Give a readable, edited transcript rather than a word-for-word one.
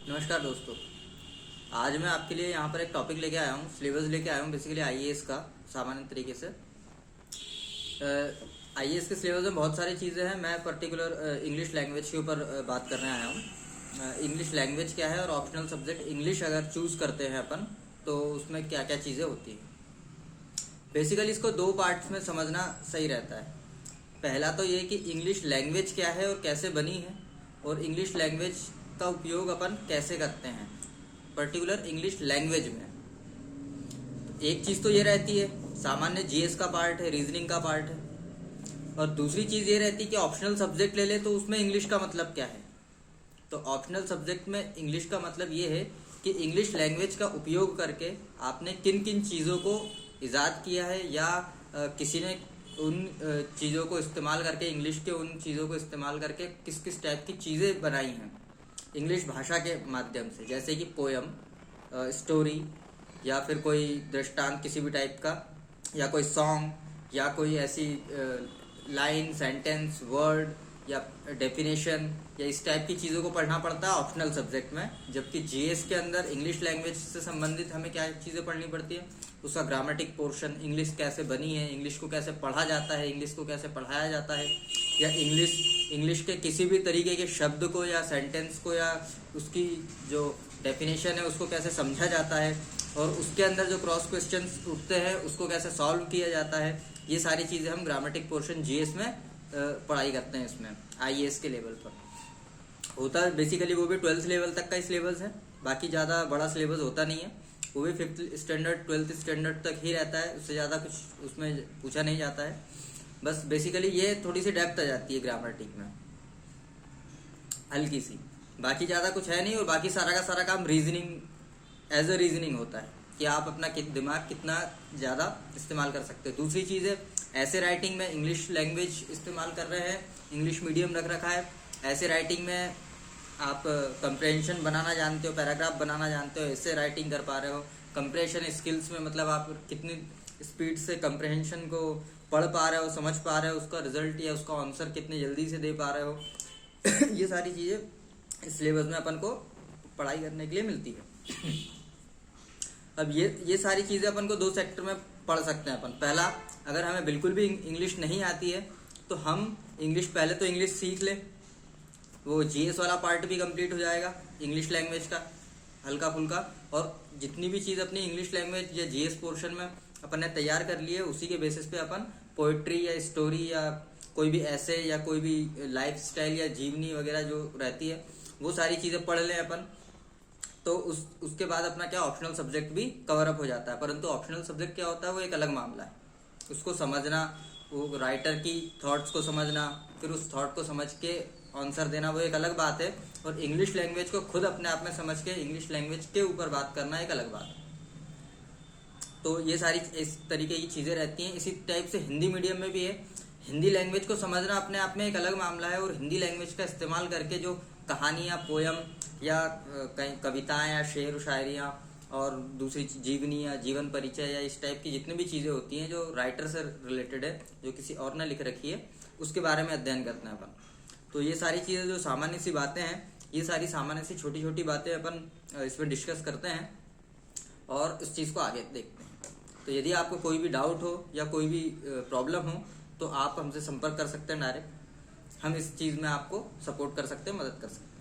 नमस्कार दोस्तों। आज मैं आपके लिए यहाँ पर एक टॉपिक लेके आया हूँ, सिलेबस लेके आया हूँ बेसिकली आईएएस का। सामान्य तरीके से आईएएस के सिलेबस में बहुत सारी चीज़ें हैं। मैं पर्टिकुलर इंग्लिश लैंग्वेज के ऊपर बात करने आया हूँ। इंग्लिश लैंग्वेज क्या है और ऑप्शनल सब्जेक्ट इंग्लिश अगर चूज़ करते हैं अपन तो उसमें क्या क्या चीज़ें होती हैं। बेसिकली इसको दो पार्ट्स में समझना सही रहता है। पहला तो ये कि इंग्लिश लैंग्वेज क्या है और कैसे बनी है, और इंग्लिश लैंग्वेज का उपयोग अपन कैसे करते हैं पर्टिकुलर इंग्लिश लैंग्वेज में। एक चीज़ तो ये रहती है सामान्य जीएस का पार्ट है, रीजनिंग का पार्ट है, और दूसरी चीज़ ये रहती है कि ऑप्शनल सब्जेक्ट ले ले तो उसमें इंग्लिश का मतलब क्या है। तो ऑप्शनल सब्जेक्ट में इंग्लिश का मतलब ये है कि इंग्लिश लैंग्वेज का उपयोग करके आपने किन किन चीज़ों को ईजाद किया है, या किसी ने उन चीज़ों को इस्तेमाल करके, इंग्लिश के उन चीज़ों को इस्तेमाल करके किस किस टाइप की चीज़ें बनाई हैं इंग्लिश भाषा के माध्यम से। जैसे कि पोयम, स्टोरी, या फिर कोई दृष्टांत किसी भी टाइप का, या कोई सॉन्ग, या कोई ऐसी लाइन, सेंटेंस, वर्ड या डेफिनेशन, या इस टाइप की चीज़ों को पढ़ना पड़ता है ऑप्शनल सब्जेक्ट में। जबकि जीएस के अंदर इंग्लिश लैंग्वेज से संबंधित हमें क्या चीज़ें पढ़नी पड़ती है, उसका ग्रामेटिक पोर्शन, इंग्लिश कैसे बनी है, इंग्लिश को कैसे पढ़ा जाता है, इंग्लिश को कैसे पढ़ाया जाता है, या इंग्लिश के किसी भी तरीके के शब्द को या सेंटेंस को या उसकी जो डेफिनेशन है उसको कैसे समझा जाता है, और उसके अंदर जो क्रॉस क्वेश्चंस उठते हैं उसको कैसे सॉल्व किया जाता है। ये सारी चीज़ें हम ग्रामेटिक पोर्शन जीएस में पढ़ाई करते हैं। इसमें आईएएस के लेवल पर होता है बेसिकली, वो भी 12th लेवल तक का ही सिलेबस है, बाकी ज़्यादा बड़ा सिलेबस होता नहीं है। वो भी 5th स्टैंडर्ड 12th स्टैंडर्ड तक ही रहता है, उससे ज़्यादा कुछ उसमें पूछा नहीं जाता है। बस बेसिकली ये थोड़ी सी डेप्थ आ जाती है ग्रामेटिक में, हल्की सी, बाकी ज़्यादा कुछ है नहीं। और बाकी सारा का सारा काम रीजनिंग, एज अ रीजनिंग होता है कि आप अपना दिमाग कितना ज़्यादा इस्तेमाल कर सकते हैं। दूसरी चीज़ है, ऐसे राइटिंग में इंग्लिश लैंग्वेज इस्तेमाल कर रहे हैं, इंग्लिश मीडियम रख रखा है, ऐसे राइटिंग में आप कंप्रेhension बनाना जानते हो, पैराग्राफ बनाना जानते हो, ऐसे राइटिंग कर पा रहे हो। कंप्रेशन स्किल्स में मतलब आप कितनी स्पीड से कंप्रेhension को पढ़ पा रहे हो, समझ पा रहे हो, उसका रिजल्ट या उसका आंसर कितने जल्दी से दे पा रहे हो। ये सारी चीज़ें इस सिलेबस में अपन को पढ़ाई करने के लिए मिलती है। अब ये सारी चीज़ें अपन को दो सेक्टर में पढ़ सकते हैं अपन। पहला, अगर हमें बिल्कुल भी इंग्लिश नहीं आती है तो हम इंग्लिश, पहले तो इंग्लिश सीख ले, वो जीएस वाला पार्ट भी कंप्लीट हो जाएगा इंग्लिश लैंग्वेज का हल्का फुल्का। और जितनी भी चीज़ अपनी इंग्लिश लैंग्वेज या जीएस पोर्शन में अपन ने तैयार कर ली है, उसी के बेसिस पे अपन पोइट्री या स्टोरी या कोई भी ऐसे या कोई भी लाइफ स्टाइल या जीवनी वगैरह जो रहती है वो सारी चीज़ें पढ़ लें अपन, तो उसके बाद अपना क्या ऑप्शनल सब्जेक्ट भी कवर अप हो जाता है। परंतु ऑप्शनल सब्जेक्ट क्या होता है वो एक अलग मामला है, उसको समझना, वो राइटर की थॉट्स को समझना, फिर उस थॉट को समझ के आंसर देना, वो एक अलग बात है। और इंग्लिश लैंग्वेज को खुद अपने आप में समझ के इंग्लिश लैंग्वेज के ऊपर बात करना एक अलग बात है। तो ये सारी इस तरीके की चीज़ें रहती हैं। इसी टाइप से हिंदी मीडियम में भी है, हिंदी लैंग्वेज को समझना अपने आप में एक अलग मामला है, और हिंदी लैंग्वेज का इस्तेमाल करके जो कहानियाँ, पोयम या कहीं कविताएं या शेर शायरियाँ और दूसरी जीवनी या जीवन परिचय या इस टाइप की जितनी भी चीज़ें होती हैं जो राइटर से रिलेटेड है, जो किसी और ने लिख रखी है, उसके बारे में अध्ययन करते हैं अपन। तो ये सारी चीज़ें जो सामान्य सी बातें हैं, ये सारी सामान्य सी छोटी छोटी बातें अपन इसमें डिस्कस करते हैं और इस चीज़ को आगे देखते हैं। तो यदि आपको कोई भी डाउट हो या कोई भी प्रॉब्लम हो तो आप हमसे संपर्क कर सकते हैं डायरेक्ट। हम इस चीज़ में आपको सपोर्ट कर सकते हैं, मदद कर सकते हैं।